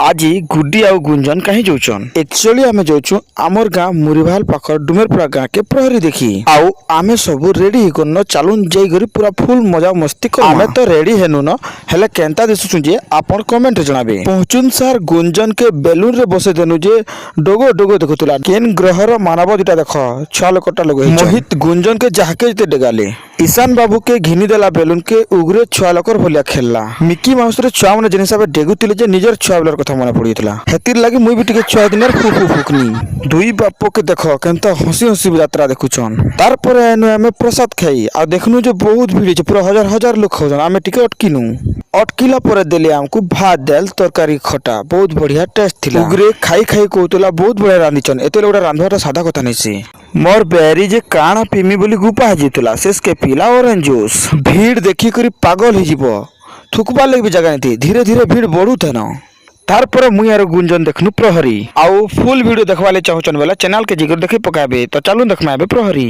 आज गुड्डी आउ गुंजन कहीं जाऊन एक्चुअली आम जाऊँ आमर गाँ मुरीभाल पाख डुमेरपुरा गाँ के प्रहरी देखी आउ आमे सब रेडी होकर चलुन जाइकरी पूरा फुल मजा मस्ती कर आमे तो रेडी हेनु न हेले केंता दिसुछु जे आपन कमेंट जणाबे पहुंचुन सार गुंजन के बेलून रे बसे देनु जे डोगो डोगो देखुतला केन ग्रहर मानव दिटा देख छ लोकटा लोग मोहित गुंजन के जाके जते डेगाले ईशान बाबू के घिनी देला बेलून के उगरे छुआ लोकर भलिया खेलला मिकी माउस रे छुआ माने जिनिस डेगुतिले जे निजर छुआ बेलर कथा मने पड़ीतला हेतिर लागि मुई भी टिके छुआ दिनर फुफु फुकनी दुई बापो के देखो केनता हसी हसी यात्रा देखुछन तार पर एनु हमें प्रसाद खाई आ देखनु जे बहुत भीड़ छै पूरा हजार हजार लोग खौजन आमे टिके अटकिनु अटकिला पर देले हमकु भात दाल तरकारी खटा बहुत बढ़िया टेस्ट थिला उगरे खाई खाई कोतला बहुत बढ़िया रांधिचन एते लोडा रांधवाटा सादा कथा नै छै मोर बेरी जे काना पीमी बोली गुपा जितला शेष के पीला ऑरेंज जूस भीड़ देखी करी पागल हो जीवो थुकबा लग भी जगह नहीं धीरे धीरे भीड़ बढ़ू थे न तार पर मुई आरो गुंजन देखनु प्रहरी आउ फुल वीडियो देखवाले चाहचन वाला चैनल के जिगर देखि पकाबे तो चलू देखमाबे प्रहरी।